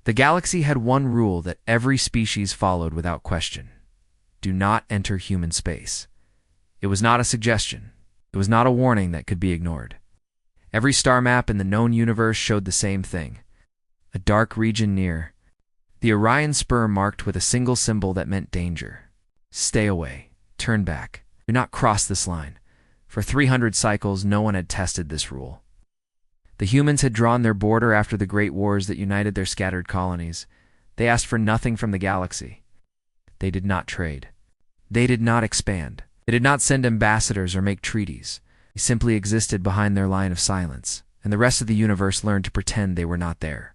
The galaxy had one rule that every species followed without question: do not enter human space. It was not a suggestion. It was not a warning that could be ignored. Every star map in the known universe showed the same thing: a dark region near. The Orion spur marked with a single symbol that meant danger. Stay away. Turn back. Do not cross this line. For 300 cycles, no one had tested this rule. The humans had drawn their border after the great wars that united their scattered colonies. They asked for nothing from the galaxy. They did not trade. They did not expand. They did not send ambassadors or make treaties. They simply existed behind their line of silence, and the rest of the universe learned to pretend they were not there.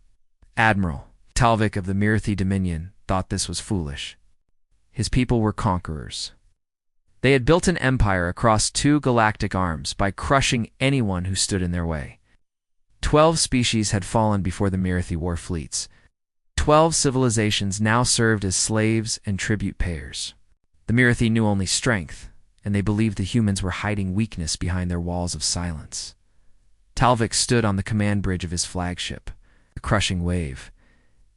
Admiral Talvik of the Mirathi Dominion thought this was foolish. His people were conquerors. They had built an empire across 2 galactic arms by crushing anyone who stood in their way. 12 species had fallen before the Mirathi war fleets. 12 civilizations now served as slaves and tribute payers. The Mirathi knew only strength, and they believed the humans were hiding weakness behind their walls of silence. Talvik stood on the command bridge of his flagship, the crushing wave.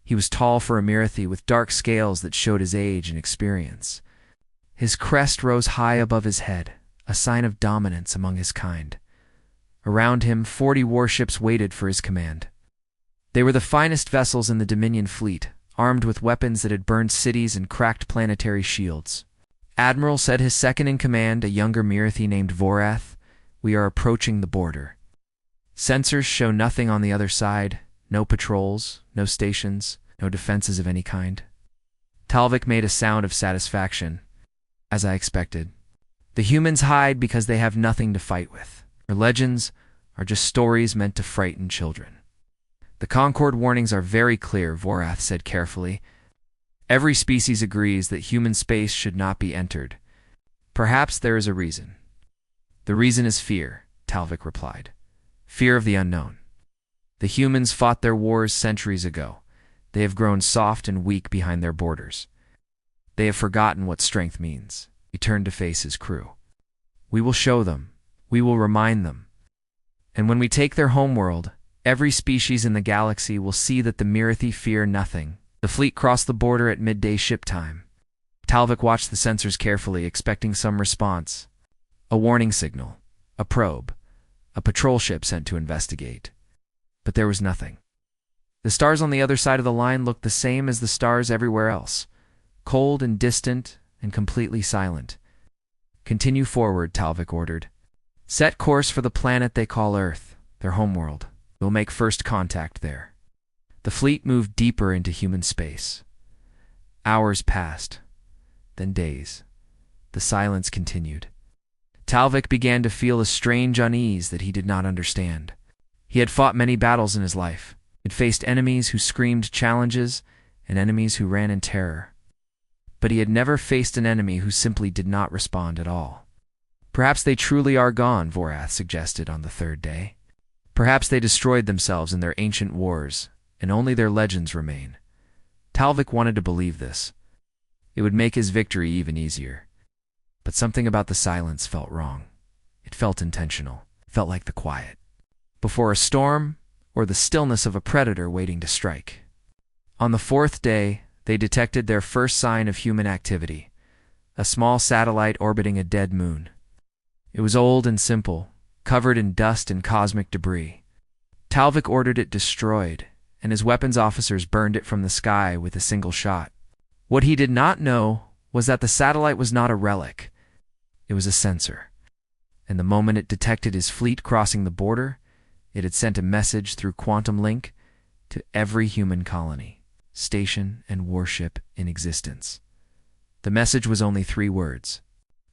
He was tall for a Mirathi, with dark scales that showed his age and experience. His crest rose high above his head, a sign of dominance among his kind. Around him, 40 warships waited for his command. They were the finest vessels in the Dominion fleet, armed with weapons that had burned cities and cracked planetary shields. Admiral said his second-in-command, a younger Mirathi named Vorath, "We are approaching the border. Sensors show nothing on the other side, no patrols, no stations, no defenses of any kind." Talvik made a sound of satisfaction. "As I expected. The humans hide because they have nothing to fight with. Their legends are just stories meant to frighten children." "The Concord warnings are very clear," Vorath said carefully. "Every species agrees that human space should not be entered. Perhaps there is a reason." "The reason is fear," Talvik replied. "Fear of the unknown. The humans fought their wars centuries ago. They have grown soft and weak behind their borders. They have forgotten what strength means." He turned to face his crew. "We will show them. We will remind them. And when we take their homeworld, every species in the galaxy will see that the Mirathi fear nothing." The fleet crossed the border at midday ship time. Talvik watched the sensors carefully, expecting some response. A warning signal, a probe, a patrol ship sent to investigate. But there was nothing. The stars on the other side of the line looked the same as the stars everywhere else, cold and distant and completely silent. "Continue forward," Talvik ordered. "Set course for the planet they call Earth, their homeworld. We'll make first contact there." The fleet moved deeper into human space. Hours passed, then days. The silence continued. Talvik began to feel a strange unease that he did not understand. He had fought many battles in his life. He had faced enemies who screamed challenges and enemies who ran in terror. But he had never faced an enemy who simply did not respond at all. "Perhaps they truly are gone," Vorath suggested on the 3rd day. "Perhaps they destroyed themselves in their ancient wars, and only their legends remain." Talvik wanted to believe this. It would make his victory even easier. But something about the silence felt wrong. It felt intentional. It felt like the quiet before a storm or the stillness of a predator waiting to strike. On the 4th day, they detected their first sign of human activity, a small satellite orbiting a dead moon. It was old and simple, covered in dust and cosmic debris. Talvik ordered it destroyed, and his weapons officers burned it from the sky with a single shot. What he did not know was that the satellite was not a relic. It was a sensor. And the moment it detected his fleet crossing the border, it had sent a message through quantum link to every human colony, station, and warship in existence. The message was only 3 words: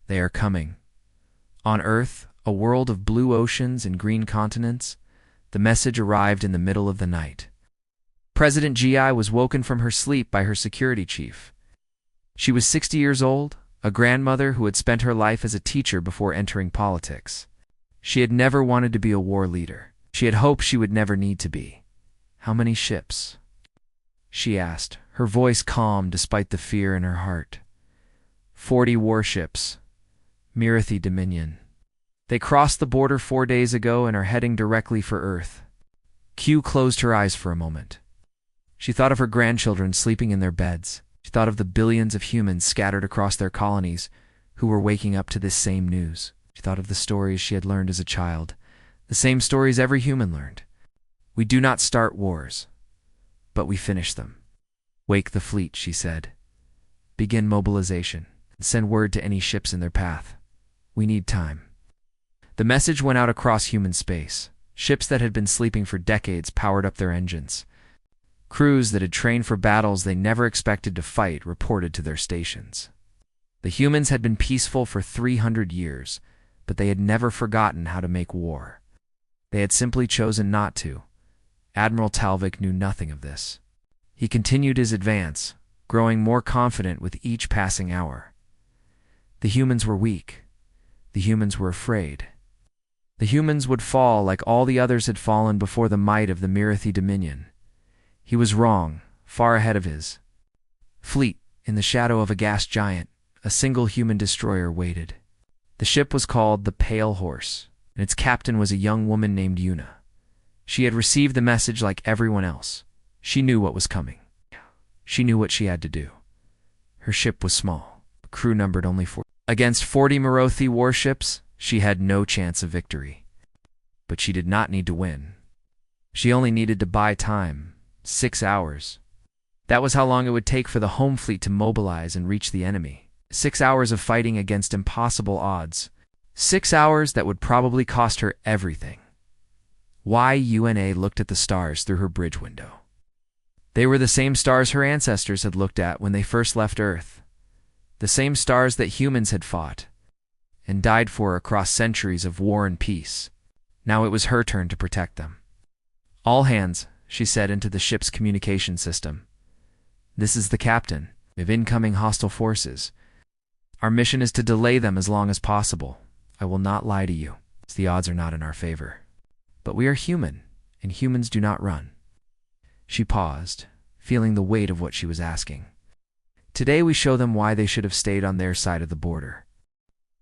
"They are coming." On Earth, a world of blue oceans and green continents, the message arrived in the middle of the night. President GI was woken from her sleep by her security chief. She was 60 years old, a grandmother who had spent her life as a teacher before entering politics. She had never wanted to be a war leader. She had hoped she would never need to be. "How many ships?" she asked, her voice calm despite the fear in her heart. 40 warships. Mirathi Dominion. They crossed the border 4 days ago and are heading directly for Earth. Q closed her eyes for a moment. She thought of her grandchildren sleeping in their beds. She thought of the billions of humans scattered across their colonies who were waking up to this same news. She thought of the stories she had learned as a child, the same stories every human learned. We do not start wars, but we finish them. Wake the fleet, she said. Begin mobilization and send word to any ships in their path. We need time. The message went out across human space. Ships that had been sleeping for decades powered up their engines. Crews that had trained for battles they never expected to fight reported to their stations. The humans had been peaceful for 300 years, but they had never forgotten how to make war. They had simply chosen not to. Admiral Talvik knew nothing of this. He continued his advance, growing more confident with each passing hour. The humans were weak. The humans were afraid. The humans would fall like all the others had fallen before the might of the Mirathi Dominion. He was wrong, far ahead of his fleet. In the shadow of a gas giant, a single human destroyer waited. The ship was called the Pale Horse, and its captain was a young woman named Yuna. She had received the message like everyone else. She knew what was coming. She knew what she had to do. Her ship was small. The crew numbered only 4. Against 40 Marathi warships, she had no chance of victory. But she did not need to win. She only needed to buy time. 6 hours. That was how long it would take for the home fleet to mobilize and reach the enemy. 6 hours of fighting against impossible odds. 6 hours that would probably cost her everything. Yuna looked at the stars through her bridge window. They were the same stars her ancestors had looked at when they first left Earth. The same stars that humans had fought and died for across centuries of war and peace. Now it was her turn to protect them. All hands, she said into the ship's communication system. This is the captain of incoming hostile forces. Our mission is to delay them as long as possible. I will not lie to you. The odds are not in our favor. But we are human, and humans do not run. She paused, feeling the weight of what she was asking. Today we show them why they should have stayed on their side of the border.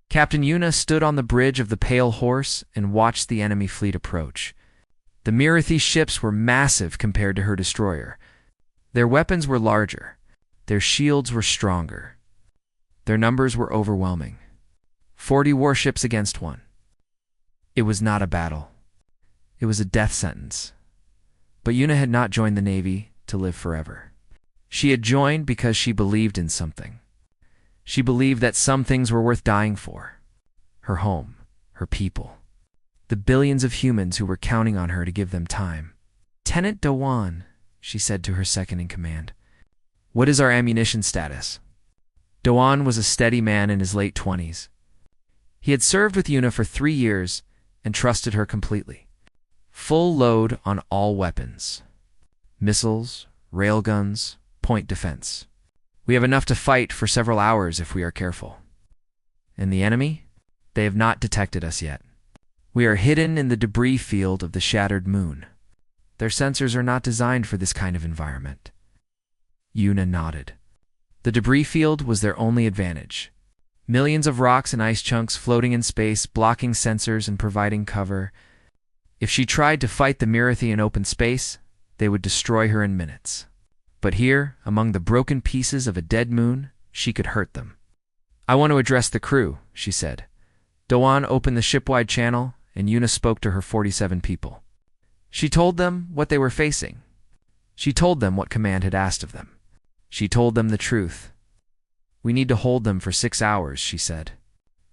Captain Yuna stood on the bridge of the Pale Horse and watched the enemy fleet approach. The Mirathi ships were massive compared to her destroyer. Their weapons were larger. Their shields were stronger. Their numbers were overwhelming. 40 warships against 1. It was not a battle. It was a death sentence. But Yuna had not joined the Navy to live forever. She had joined because she believed in something. She believed that some things were worth dying for. Her home, her people, the billions of humans who were counting on her to give them time. Lieutenant Dewan, she said to her second-in-command, what is our ammunition status? Dewan was a steady man in his late 20s. He had served with Yuna for 3 years and trusted her completely. Full load on all weapons. Missiles, railguns, point defense. We have enough to fight for several hours if we are careful. And the enemy? They have not detected us yet. We are hidden in the debris field of the shattered moon. Their sensors are not designed for this kind of environment. Yuna nodded. The debris field was their only advantage. Millions of rocks and ice chunks floating in space, blocking sensors and providing cover. If she tried to fight the Mirathi in open space, they would destroy her in minutes. But here, among the broken pieces of a dead moon, she could hurt them. I want to address the crew, she said. Dewan opened the shipwide channel, and Yuna spoke to her 47 people. She told them what they were facing. She told them what command had asked of them. She told them the truth. We need to hold them for 6 hours, she said.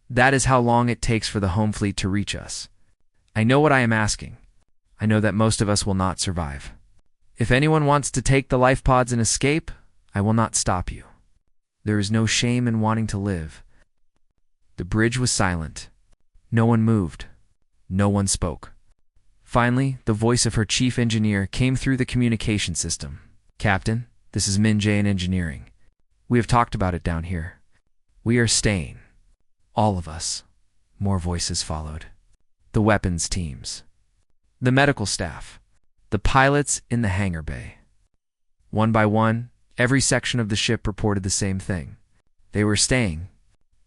That is how long it takes for the home fleet to reach us. I know what I am asking. I know that most of us will not survive. If anyone wants to take the life pods and escape, I will not stop you. There is no shame in wanting to live. The bridge was silent. No one moved. No one spoke. Finally, the voice of her chief engineer came through the communication system. Captain, this is Min Jae in engineering. We have talked about it down here. We are staying. All of us. More voices followed. The weapons teams. The medical staff. The pilots in the hangar bay. One by one, every section of the ship reported the same thing. They were staying.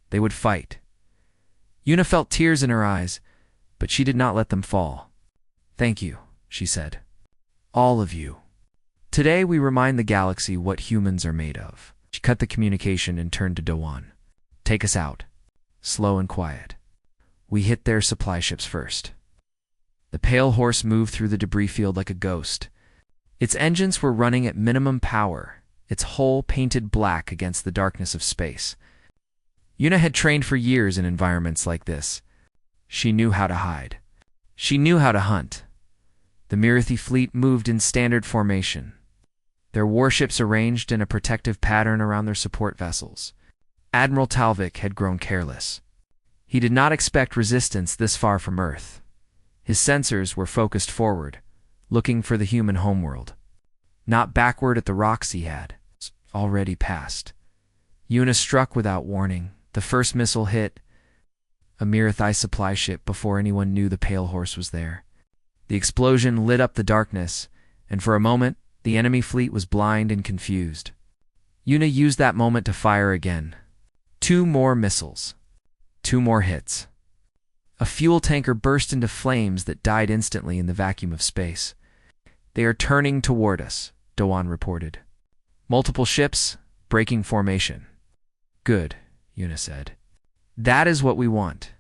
They would fight. Yuna felt tears in her eyes, but she did not let them fall. Thank you, she said. All of you. Today we remind the galaxy what humans are made of. She cut the communication and turned to Doan. Take us out. Slow and quiet. We hit their supply ships first. The pale horse moved through the debris field like a ghost. Its engines were running at minimum power, its hull painted black against the darkness of space. Yuna had trained for years in environments like this. She knew how to hide. She knew how to hunt. The Mirathi fleet moved in standard formation, their warships arranged in a protective pattern around their support vessels. Admiral Talvik had grown careless. He did not expect resistance this far from Earth. His sensors were focused forward, looking for the human homeworld, not backward at the rocks he had already passed. Yuna struck without warning. The first missile hit a Mirathi supply ship before anyone knew the pale horse was there. The explosion lit up the darkness, and for a moment, the enemy fleet was blind and confused. Yuna used that moment to fire again. 2 more missiles. 2 more hits. A fuel tanker burst into flames that died instantly in the vacuum of space. They are turning toward us, Doan reported. Multiple ships, breaking formation. Good, Yuna said. That is what we want.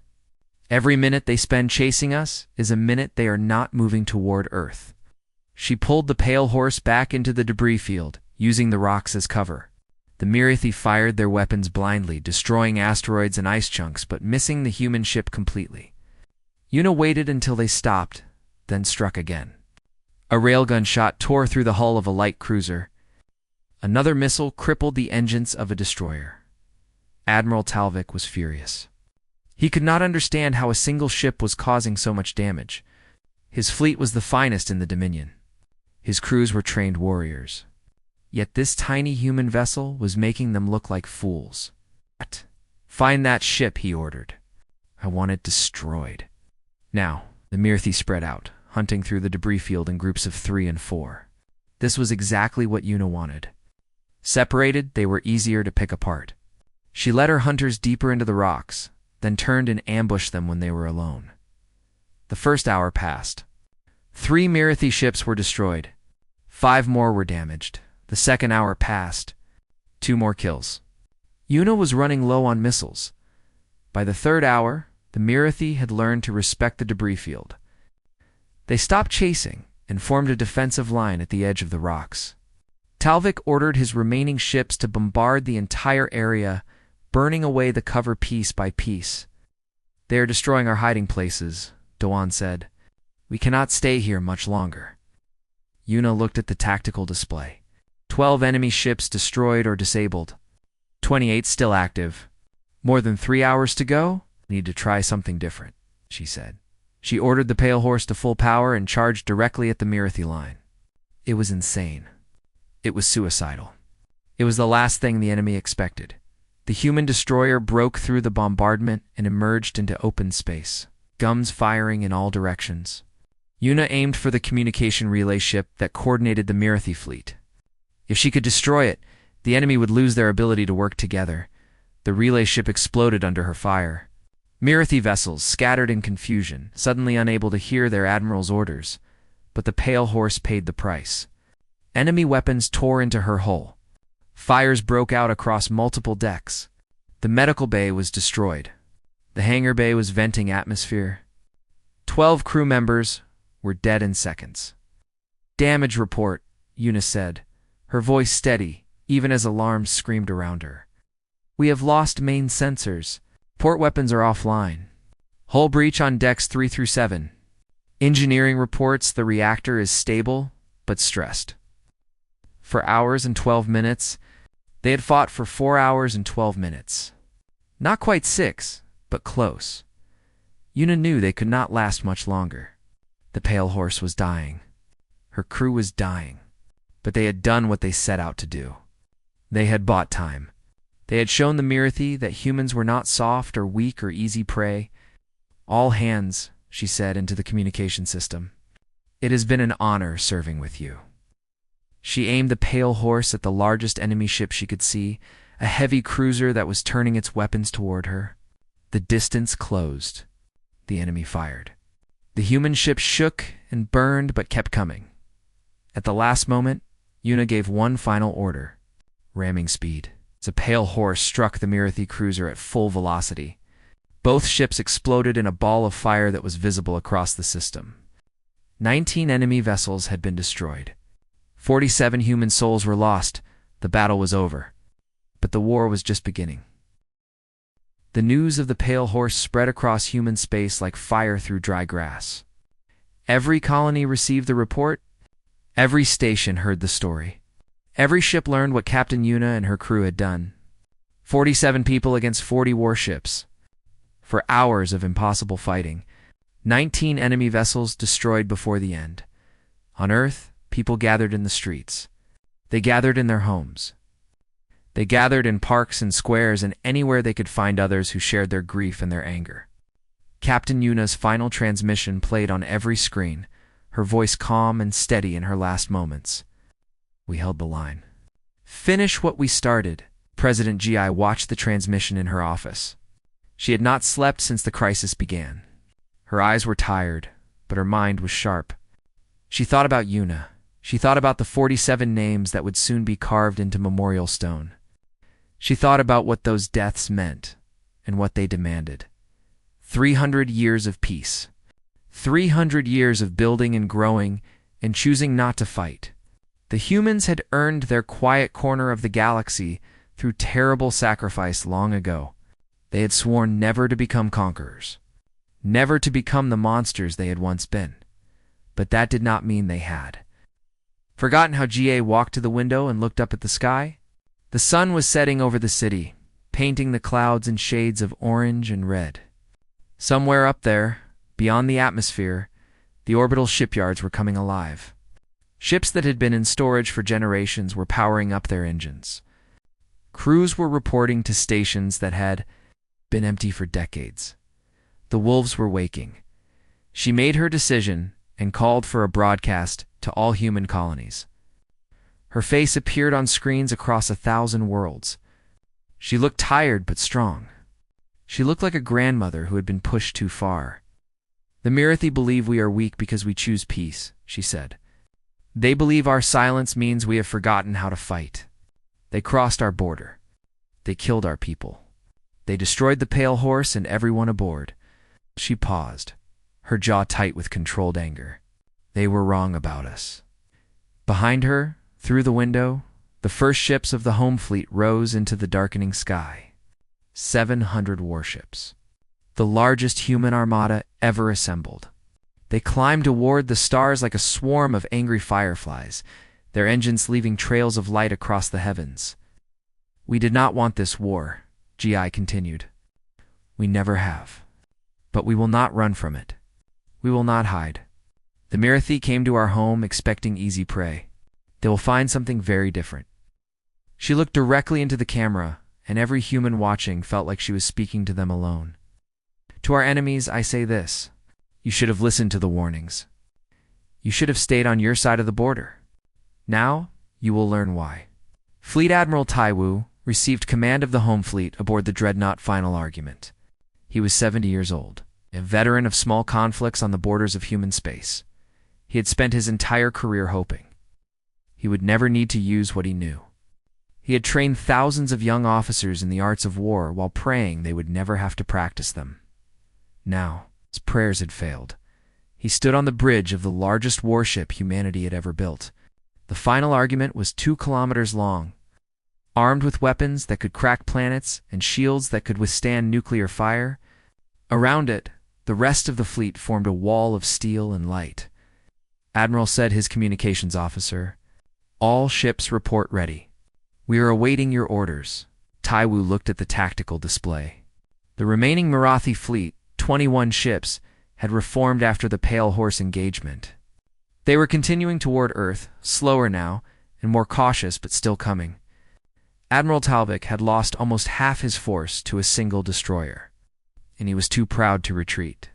Every minute they spend chasing us is a minute they are not moving toward Earth. She pulled the pale horse back into the debris field, using the rocks as cover. The Mirathi fired their weapons blindly, destroying asteroids and ice chunks, but missing the human ship completely. Yuna waited until they stopped, then struck again. A railgun shot tore through the hull of a light cruiser. Another missile crippled the engines of a destroyer. Admiral Talvik was furious. He could not understand how a single ship was causing so much damage. His fleet was the finest in the Dominion. His crews were trained warriors. Yet this tiny human vessel was making them look like fools. Find that ship, he ordered. I want it destroyed. Now, the Mirathi spread out, hunting through the debris field in groups of 3 and 4. This was exactly what Yuna wanted. Separated, they were easier to pick apart. She led her hunters deeper into the rocks, then turned and ambushed them when they were alone. The first hour passed. 3 Mirathi ships were destroyed. 5 more were damaged. The second hour passed. 2 more kills. Yuna was running low on missiles. By the third hour, the Mirathi had learned to respect the debris field. They stopped chasing and formed a defensive line at the edge of the rocks. Talvik ordered his remaining ships to bombard the entire area, burning away the cover piece by piece. They are destroying our hiding places, Doan said. We cannot stay here much longer. Yuna looked at the tactical display. 12 enemy ships destroyed or disabled. 28 still active. More than 3 hours to go? Need to try something different, she said. She ordered the pale horse to full power and charged directly at the Mirathi line. It was insane. It was suicidal. It was the last thing the enemy expected. The human destroyer broke through the bombardment and emerged into open space, guns firing in all directions. Yuna aimed for the communication relay ship that coordinated the Mirathi fleet. If she could destroy it, the enemy would lose their ability to work together. The relay ship exploded under her fire. Mirathi vessels scattered in confusion, suddenly unable to hear their admiral's orders, but the pale horse paid the price. Enemy weapons tore into her hull. Fires broke out across multiple decks. The medical bay was destroyed. The hangar bay was venting atmosphere. 12 crew members were dead in seconds. Damage report, Yuna said, her voice steady, even as alarms screamed around her. We have lost main sensors. Port weapons are offline. Hull breach on decks 3 through 7. Engineering reports the reactor is stable, but stressed. For hours and 12 minutes, they had fought for 4 hours and 12 minutes. Not quite 6, but close. Yuna knew they could not last much longer. The pale horse was dying. Her crew was dying. But they had done what they set out to do. They had bought time. They had shown the Mirathi that humans were not soft or weak or easy prey. All hands, she said into the communication system. It has been an honor serving with you. She aimed the pale horse at the largest enemy ship she could see, a heavy cruiser that was turning its weapons toward her. The distance closed. The enemy fired. The human ship shook and burned but kept coming. At the last moment, Yuna gave one final order: ramming speed. As a pale horse struck the Mirathi cruiser at full velocity, both ships exploded in a ball of fire that was visible across the system. 19 enemy vessels had been destroyed. 47 human souls were lost. The battle was over. But the war was just beginning. The news of the pale horse spread across human space like fire through dry grass. Every colony received the report. Every station heard the story. Every ship learned what Captain Yuna and her crew had done. 47 people against 40 warships. For hours of impossible fighting, 19 enemy vessels destroyed before the end. On Earth, people gathered in the streets. They gathered in their homes. They gathered in parks and squares and anywhere they could find others who shared their grief and their anger. Captain Yuna's final transmission played on every screen, her voice calm and steady in her last moments. We held the line. Finish what we started. President Gi watched the transmission in her office. She had not slept since the crisis began. Her eyes were tired, but her mind was sharp. She thought about Yuna. She thought about the 47 names that would soon be carved into memorial stone. She thought about what those deaths meant and what they demanded. 300 years of peace. 300 years of building and growing and choosing not to fight. The humans had earned their quiet corner of the galaxy through terrible sacrifice long ago. They had sworn never to become conquerors, never to become the monsters they had once been. But that did not mean they had. Forgotten how Ga walked to the window and looked up at the sky? The sun was setting over the city, painting the clouds in shades of orange and red. Somewhere up there, beyond the atmosphere, the orbital shipyards were coming alive. Ships that had been in storage for generations were powering up their engines. Crews were reporting to stations that had been empty for decades. The wolves were waking. She made her decision and called for a broadcast to all human colonies. Her face appeared on screens across 1,000 worlds. She looked tired but strong. She looked like a grandmother who had been pushed too far. The Mirathi believe we are weak because we choose peace, she said. They believe our silence means we have forgotten how to fight. They crossed our border. They killed our people. They destroyed the pale horse and everyone aboard. She paused, her jaw tight with controlled anger. They were wrong about us. Behind her, through the window, the first ships of the home fleet rose into the darkening sky. 700 warships. The largest human armada ever assembled. They climbed toward the stars like a swarm of angry fireflies, their engines leaving trails of light across the heavens. We did not want this war, Gi continued. We never have. But we will not run from it. We will not hide. The Mirathi came to our home expecting easy prey. They will find something very different. She looked directly into the camera, and every human watching felt like she was speaking to them alone. To our enemies, I say this. You should have listened to the warnings. You should have stayed on your side of the border. Now, you will learn why. Fleet Admiral Taiwu received command of the home fleet aboard the dreadnought Final Argument. He was 70 years old, a veteran of small conflicts on the borders of human space. He had spent his entire career hoping he would never need to use what he knew. He had trained thousands of young officers in the arts of war while praying they would never have to practice them. Now, his prayers had failed. He stood on the bridge of the largest warship humanity had ever built. The Final Argument was 2 kilometers long, armed with weapons that could crack planets and shields that could withstand nuclear fire. Around it, the rest of the fleet formed a wall of steel and light. Admiral said his communications officer, "All ships report ready. We are awaiting your orders." Taiwu looked at the tactical display. The remaining Mirathi fleet, 21 ships, had reformed after the Pale Horse engagement. They were continuing toward Earth, slower now, and more cautious but still coming. Admiral Talvik had lost almost half his force to a single destroyer, and he was too proud to retreat.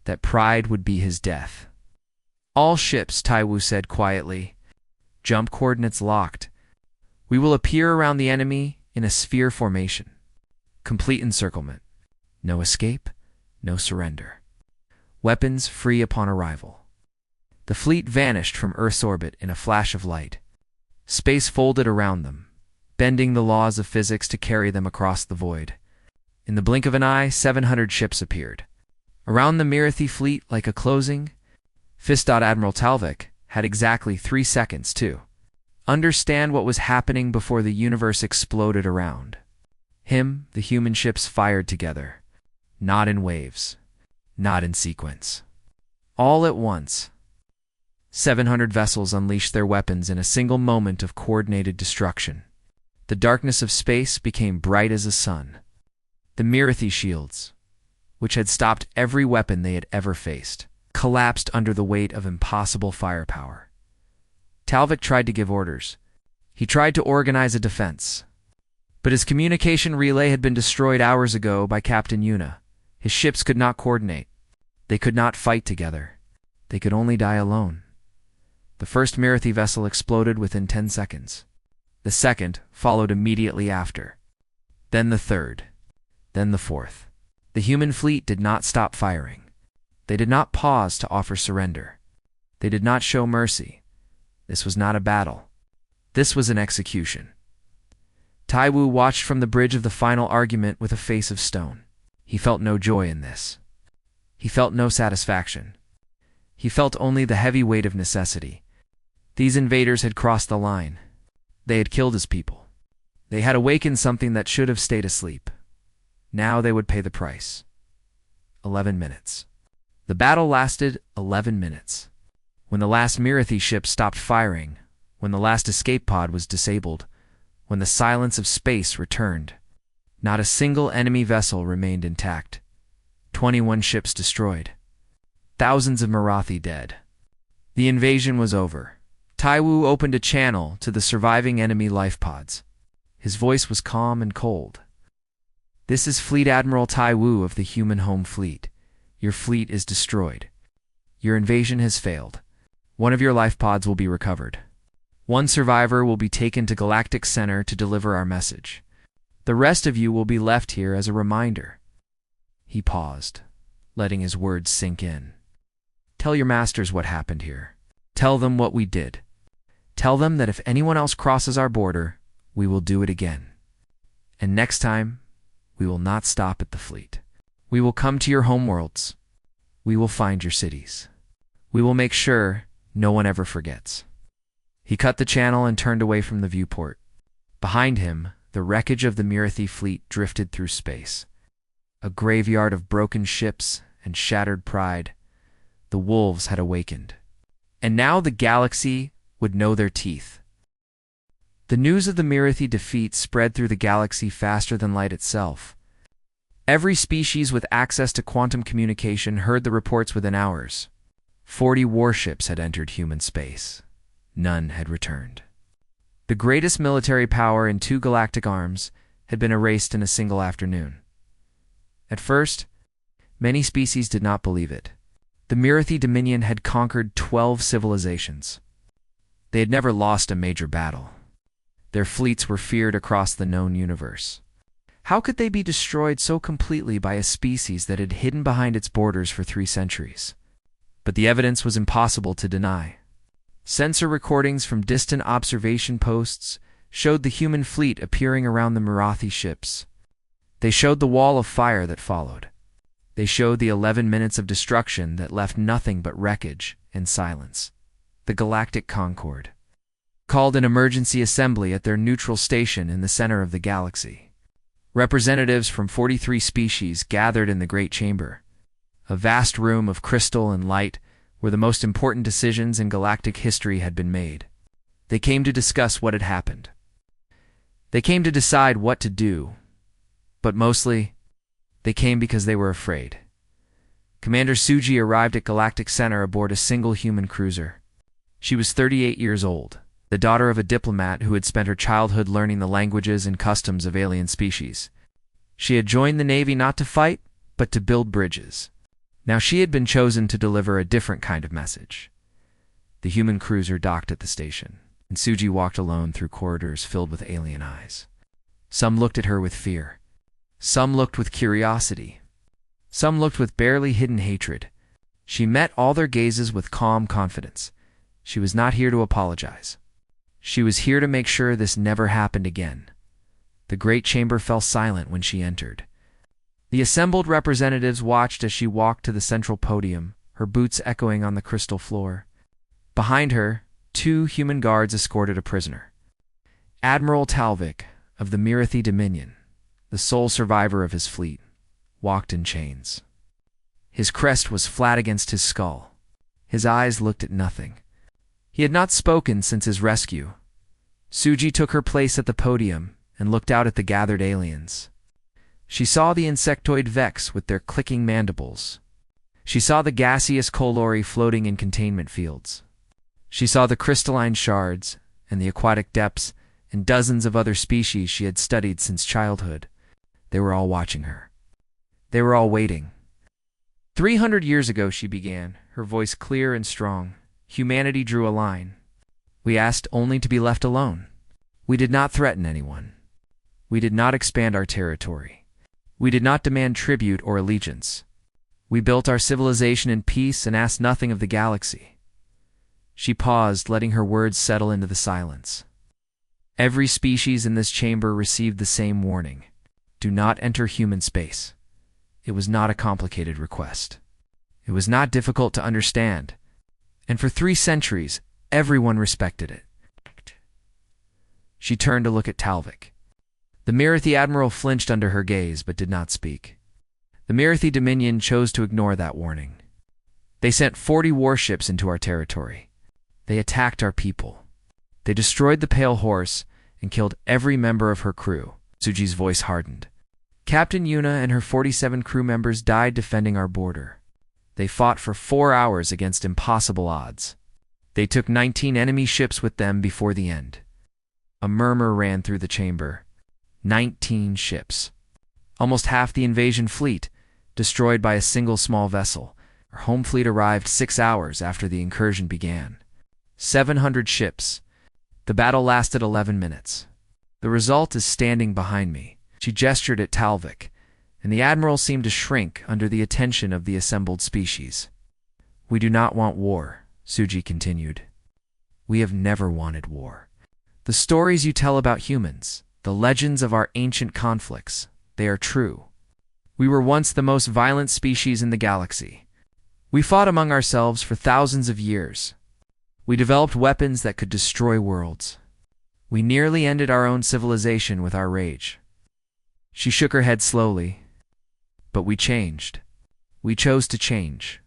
That pride would be his death. All ships, Taiwu said quietly. Jump coordinates locked. We will appear around the enemy in a sphere formation. Complete encirclement. No escape, no surrender. Weapons free upon arrival. The fleet vanished from Earth's orbit in a flash of light. Space folded around them, bending the laws of physics to carry them across the void. In the blink of an eye, 700 ships appeared. Around the Mirathi fleet like a closing, Admiral Talvik had exactly 3 seconds to understand what was happening before the universe exploded around him. The human ships fired together, not in waves, not in sequence. All at once, 700 vessels unleashed their weapons in a single moment of coordinated destruction. The darkness of space became bright as a sun. The Mirathi shields, which had stopped every weapon they had ever faced, collapsed under the weight of impossible firepower. Talvik tried to give orders. He tried to organize a defense. But his communication relay had been destroyed hours ago by Captain Yuna. His ships could not coordinate. They could not fight together. They could only die alone. The first Mirathi vessel exploded within 10 seconds. The second followed immediately after. Then the third. Then the fourth. The human fleet did not stop firing. They did not pause to offer surrender. They did not show mercy. This was not a battle. This was an execution. Taiwu watched from the bridge of the final argument with a face of stone. He felt no joy in this. He felt no satisfaction. He felt only the heavy weight of necessity. These invaders had crossed the line. They had killed his people. They had awakened something that should have stayed asleep. Now they would pay the price. 11 minutes. The battle lasted 11 minutes. When the last Mirathi ship stopped firing, when the last escape pod was disabled, when the silence of space returned, not a single enemy vessel remained intact. 21 ships destroyed. Thousands of Mirathi dead. The invasion was over. Taiwu opened a channel to the surviving enemy life pods. His voice was calm and cold. "This is Fleet Admiral Taiwu of the Human Home Fleet. Your fleet is destroyed. Your invasion has failed. One of your life pods will be recovered. One survivor will be taken to Galactic Center to deliver our message. The rest of you will be left here as a reminder." He paused, letting his words sink in. "Tell your masters what happened here. Tell them what we did. Tell them that if anyone else crosses our border, we will do it again. And next time, we will not stop at the fleet. We will come to your homeworlds. We will find your cities. We will make sure no one ever forgets." He cut the channel and turned away from the viewport. Behind him, the wreckage of the Mirathi fleet drifted through space. A graveyard of broken ships and shattered pride. The wolves had awakened. And now the galaxy would know their teeth. The news of the Mirathi defeat spread through the galaxy faster than light itself. Every species with access to quantum communication heard the reports within hours. 40 warships had entered human space. None had returned. The greatest military power in 2 galactic arms had been erased in a single afternoon. At first, many species did not believe it. The Mirathi Dominion had conquered 12 civilizations. They had never lost a major battle. Their fleets were feared across the known universe. How could they be destroyed so completely by a species that had hidden behind its borders for 3 centuries? But the evidence was impossible to deny. Sensor recordings from distant observation posts showed the human fleet appearing around the Mirathi ships. They showed the wall of fire that followed. They showed the 11 minutes of destruction that left nothing but wreckage and silence. The Galactic Concord called an emergency assembly at their neutral station in the center of the galaxy. Representatives from 43 species gathered in the Great Chamber, a vast room of crystal and light where the most important decisions in galactic history had been made. They came to discuss what had happened. They came to decide what to do, but mostly, they came because they were afraid. Commander Suji arrived at Galactic Center aboard a single human cruiser. She was 38 years old, the daughter of a diplomat who had spent her childhood learning the languages and customs of alien species. She had joined the Navy not to fight, but to build bridges. Now she had been chosen to deliver a different kind of message. The human cruiser docked at the station, and Suji walked alone through corridors filled with alien eyes. Some looked at her with fear. Some looked with curiosity. Some looked with barely hidden hatred. She met all their gazes with calm confidence. She was not here to apologize. She was here to make sure this never happened again. The great chamber fell silent when she entered. The assembled representatives watched as she walked to the central podium, her boots echoing on the crystal floor. Behind her, 2 human guards escorted a prisoner. Admiral Talvik, of the Mirathi Dominion, the sole survivor of his fleet, walked in chains. His crest was flat against his skull. His eyes looked at nothing. He had not spoken since his rescue. Suji took her place at the podium and looked out at the gathered aliens. She saw the insectoid Vex with their clicking mandibles. She saw the gaseous Kolori floating in containment fields. She saw the crystalline shards and the aquatic depths and dozens of other species she had studied since childhood. They were all watching her. They were all waiting. 300 years ago, she began, her voice clear and strong. Humanity drew a line. We asked only to be left alone. We did not threaten anyone. We did not expand our territory. We did not demand tribute or allegiance. We built our civilization in peace and asked nothing of the galaxy. She paused, letting her words settle into the silence. Every species in this chamber received the same warning. Do not enter human space. It was not a complicated request. It was not difficult to understand. And for 3 centuries, everyone respected it. She turned to look at Talvik. The Mirathi admiral flinched under her gaze, but did not speak. The Mirathi Dominion chose to ignore that warning. They sent 40 warships into our territory. They attacked our people. They destroyed the Pale Horse and killed every member of her crew. Suji's voice hardened. Captain Yuna and her 47 crew members died defending our border. They fought for 4 hours against impossible odds. They took 19 enemy ships with them before the end. A murmur ran through the chamber. 19 ships. Almost half the invasion fleet, destroyed by a single small vessel. Our home fleet arrived 6 hours after the incursion began. 700 ships. The battle lasted 11 minutes. The result is standing behind me. She gestured at Talvik, and the admiral seemed to shrink under the attention of the assembled species. We do not want war, Suji continued. We have never wanted war. The stories you tell about humans, the legends of our ancient conflicts, they are true. We were once the most violent species in the galaxy. We fought among ourselves for thousands of years. We developed weapons that could destroy worlds. We nearly ended our own civilization with our rage. She shook her head slowly. But we changed. We chose to change.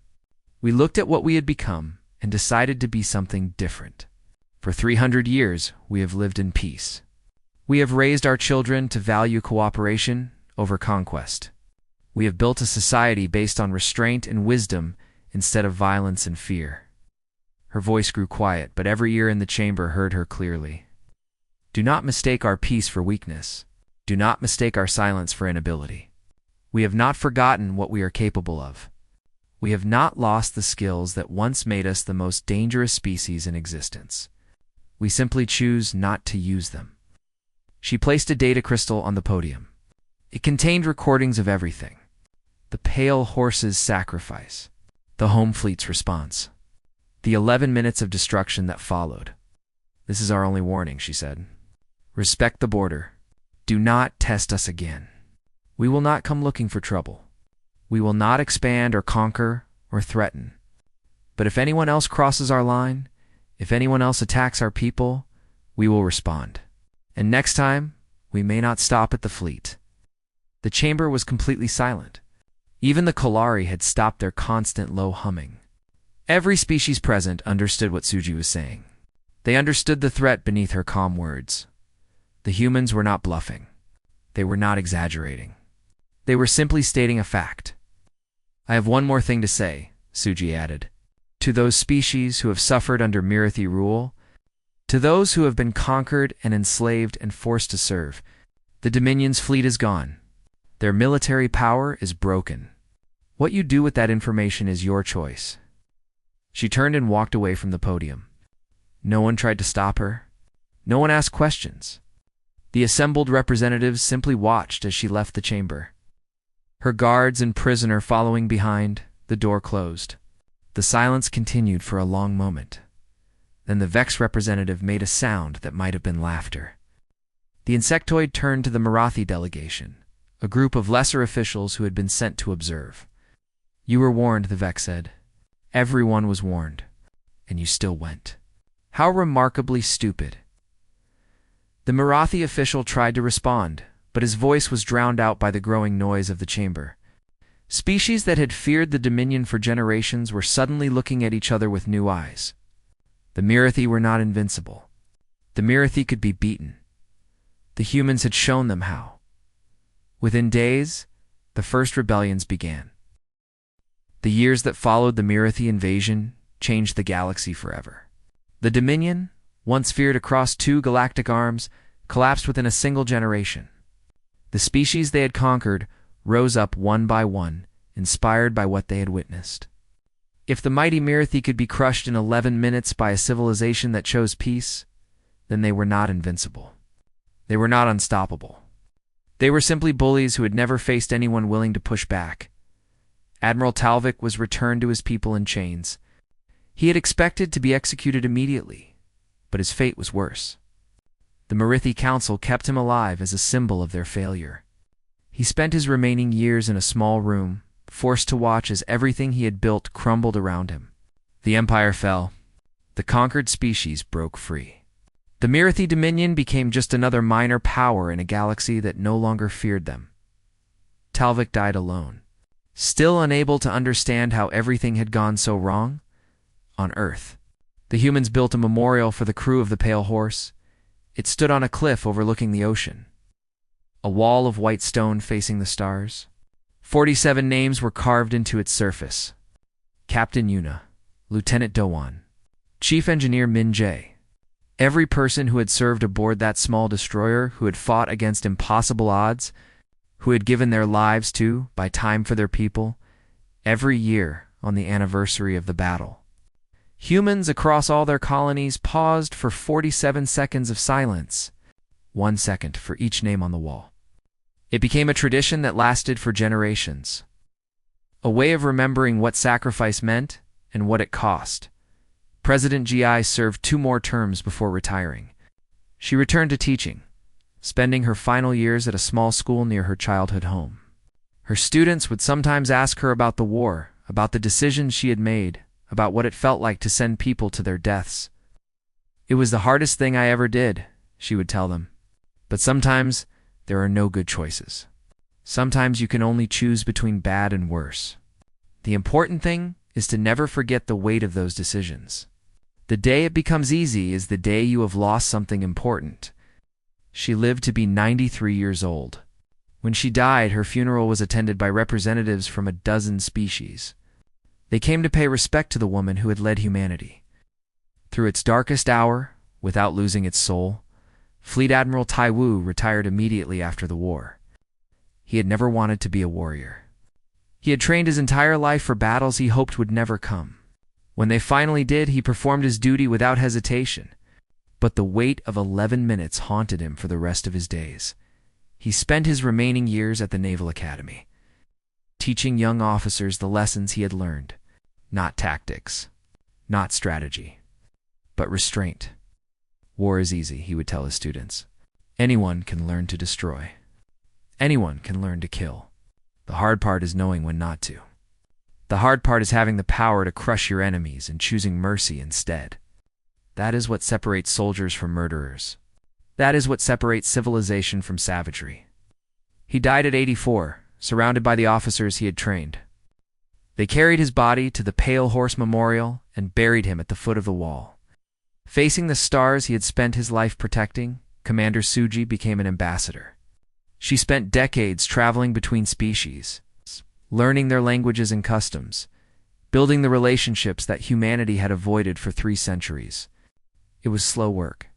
We looked at what we had become and decided to be something different. For 300 years, we have lived in peace. We have raised our children to value cooperation over conquest. We have built a society based on restraint and wisdom instead of violence and fear. Her voice grew quiet, but every ear in the chamber heard her clearly. Do not mistake our peace for weakness. Do not mistake our silence for inability. We have not forgotten what we are capable of. We have not lost the skills that once made us the most dangerous species in existence. We simply choose not to use them. She placed a data crystal on the podium. It contained recordings of everything. The Pale Horse's sacrifice. The home fleet's response. The 11 minutes of destruction that followed. This is our only warning, she said. Respect the border. Do not test us again. We will not come looking for trouble. We will not expand or conquer or threaten. But if anyone else crosses our line, if anyone else attacks our people, we will respond. And next time, we may not stop at the fleet. The chamber was completely silent. Even the Kolari had stopped their constant low humming. Every species present understood what Suji was saying. They understood the threat beneath her calm words. The humans were not bluffing. They were not exaggerating. They were simply stating a fact. I have one more thing to say, Suji added. To those species who have suffered under Mirathi rule, to those who have been conquered and enslaved and forced to serve, the Dominion's fleet is gone. Their military power is broken. What you do with that information is your choice. She turned and walked away from the podium. No one tried to stop her. No one asked questions. The assembled representatives simply watched as she left the chamber. Her guards and prisoner following behind, the door closed. The silence continued for a long moment. Then the Vex representative made a sound that might have been laughter. The insectoid turned to the Marathi delegation, a group of lesser officials who had been sent to observe. "You were warned," the Vex said. "Everyone was warned. And you still went. How remarkably stupid." The Marathi official tried to respond, but his voice was drowned out by the growing noise of the chamber. Species that had feared the Dominion for generations were suddenly looking at each other with new eyes. The Marathi were not invincible. The Marathi could be beaten. The humans had shown them how. Within days, the first rebellions began. The years that followed the Marathi invasion changed the galaxy forever. The Dominion, once feared across two galactic arms, collapsed within a single generation. The species they had conquered rose up one by one, inspired by what they had witnessed. If the mighty Marathi could be crushed in 11 minutes by a civilization that chose peace, then they were not invincible. They were not unstoppable. They were simply bullies who had never faced anyone willing to push back. Admiral Talvik was returned to his people in chains. He had expected to be executed immediately, but his fate was worse. The Marathi Council kept him alive as a symbol of their failure. He spent his remaining years in a small room, forced to watch as everything he had built crumbled around him. The empire fell. The conquered species broke free. The Marathi Dominion became just another minor power in a galaxy that no longer feared them. Talvik died alone, still unable to understand how everything had gone so wrong. On Earth, the humans built a memorial for the crew of the Pale Horse. It stood on a cliff overlooking the ocean. A wall of white stone facing the stars. 47 names were carved into its surface. Captain Yuna, Lieutenant Dowan, Chief Engineer Min Jae. Every person who had served aboard that small destroyer, who had fought against impossible odds, who had given their lives to, by time for their people, every year on the anniversary of the battle. Humans across all their colonies paused for 47 seconds of silence, 1 second for each name on the wall. It became a tradition that lasted for generations, a way of remembering what sacrifice meant and what it cost. President Gi served 2 more terms before retiring. She returned to teaching, spending her final years at a small school near her childhood home. Her students would sometimes ask her about the war, about the decisions she had made, about what it felt like to send people to their deaths. "It was the hardest thing I ever did," she would tell them. "But sometimes there are no good choices. Sometimes you can only choose between bad and worse. The important thing is to never forget the weight of those decisions. The day it becomes easy is the day you have lost something important." She lived to be 93 years old. When she died, her funeral was attended by representatives from a dozen species. They came to pay respect to the woman who had led humanity through its darkest hour without losing its soul. Fleet Admiral Tai Wu retired immediately after the war. He had never wanted to be a warrior. He had trained his entire life for battles he hoped would never come. When they finally did, he performed his duty without hesitation. But the weight of 11 minutes haunted him for the rest of his days. He spent his remaining years at the Naval Academy, teaching young officers the lessons he had learned. Not tactics, not strategy, but restraint. "War is easy," he would tell his students. "Anyone can learn to destroy. Anyone can learn to kill. The hard part is knowing when not to. The hard part is having the power to crush your enemies and choosing mercy instead. That is what separates soldiers from murderers. That is what separates civilization from savagery." He died at 84, surrounded by the officers he had trained. They carried his body to the Pale Horse Memorial and buried him at the foot of the wall. Facing the stars he had spent his life protecting, Commander Suji became an ambassador. She spent decades traveling between species, learning their languages and customs, building the relationships that humanity had avoided for 3 centuries. It was slow work.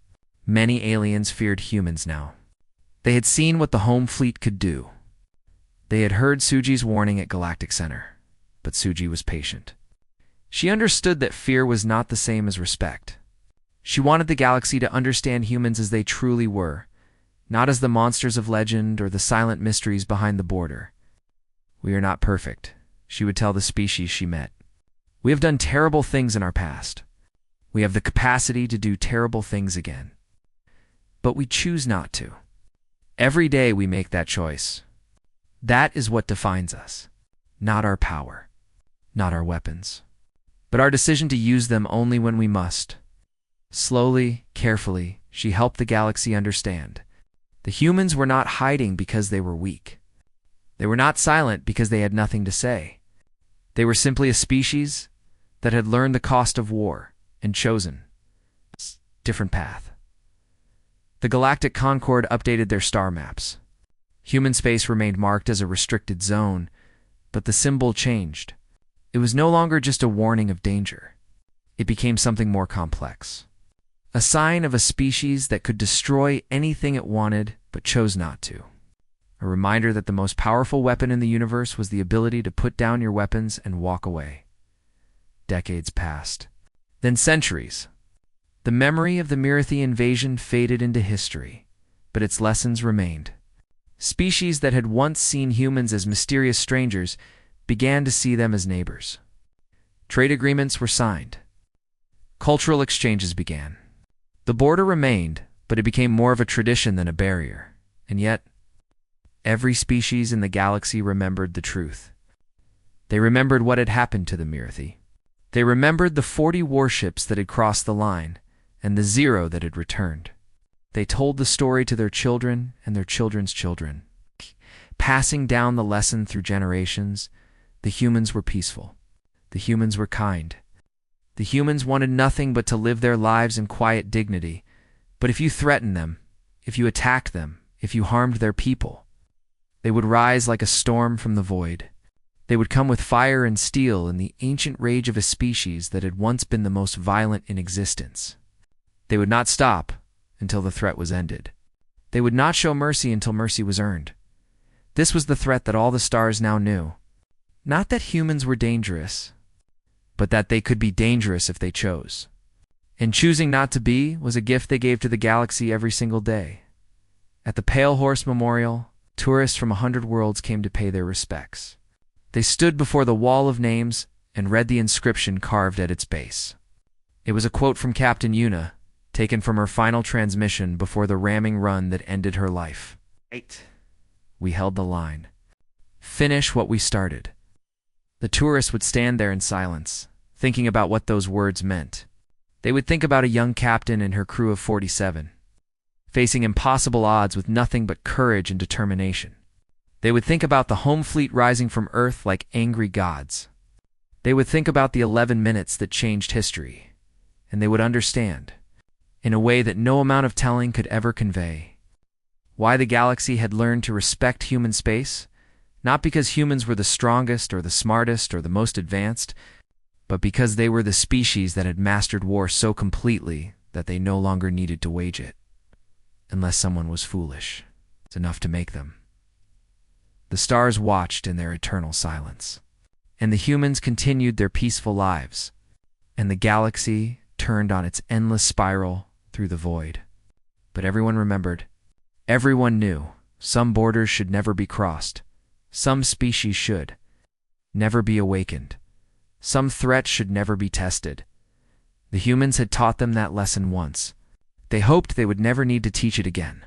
Many aliens feared humans now. They had seen what the home fleet could do. They had heard Suji's warning at Galactic Center. But Suji was patient. She understood that fear was not the same as respect. She wanted the galaxy to understand humans as they truly were, not as the monsters of legend or the silent mysteries behind the border. "We are not perfect," she would tell the species she met. "We have done terrible things in our past. We have the capacity to do terrible things again. But we choose not to. Every day we make that choice. That is what defines us. Not our power, not our weapons, but our decision to use them only when we must. Slowly, carefully, she helped the galaxy understand. The humans were not hiding because they were weak. They were not silent because they had nothing to say. They were simply a species that had learned the cost of war and chosen a different path. The Galactic Concord updated their star maps. Human space remained marked as a restricted zone, but the symbol changed. It was no longer just a warning of danger. It became something more complex. A sign of a species that could destroy anything it wanted but chose not to. A reminder that the most powerful weapon in the universe was the ability to put down your weapons and walk away. Decades passed. Then centuries. The memory of the Mirathi invasion faded into history, but its lessons remained. Species that had once seen humans as mysterious strangers began to see them as neighbors. Trade agreements were signed. Cultural exchanges began. The border remained, but it became more of a tradition than a barrier. And yet, every species in the galaxy remembered the truth. They remembered what had happened to the Mirathi. They remembered the 40 warships that had crossed the line, and the 0 that had returned. They told the story to their children and their children's children. Passing down the lesson through generations, the humans were peaceful. The humans were kind. The humans wanted nothing but to live their lives in quiet dignity. But if you threatened them, if you attacked them, if you harmed their people, they would rise like a storm from the void. They would come with fire and steel in the ancient rage of a species that had once been the most violent in existence. They would not stop until the threat was ended. They would not show mercy until mercy was earned. This was the threat that all the stars now knew. Not that humans were dangerous, but that they could be dangerous if they chose. And choosing not to be was a gift they gave to the galaxy every single day. At the Pale Horse Memorial, tourists from 100 worlds came to pay their respects. They stood before the wall of names and read the inscription carved at its base. It was a quote from Captain Yuna, taken from her final transmission before the ramming run that ended her life. 8. We held the line. Finish what we started. The tourists would stand there in silence, thinking about what those words meant. They would think about a young captain and her crew of 47, facing impossible odds with nothing but courage and determination. They would think about the home fleet rising from Earth like angry gods. They would think about the 11 minutes that changed history, and they would understand, in a way that no amount of telling could ever convey, why the galaxy had learned to respect human space, not because humans were the strongest or the smartest or the most advanced, but because they were the species that had mastered war so completely that they no longer needed to wage it, unless someone was foolish. It's enough to make them. The stars watched in their eternal silence, and the humans continued their peaceful lives, and the galaxy turned on its endless spiral through the void. But everyone remembered. Everyone knew some borders should never be crossed. Some species should never be awakened. Some threats should never be tested. The humans had taught them that lesson once. They hoped they would never need to teach it again.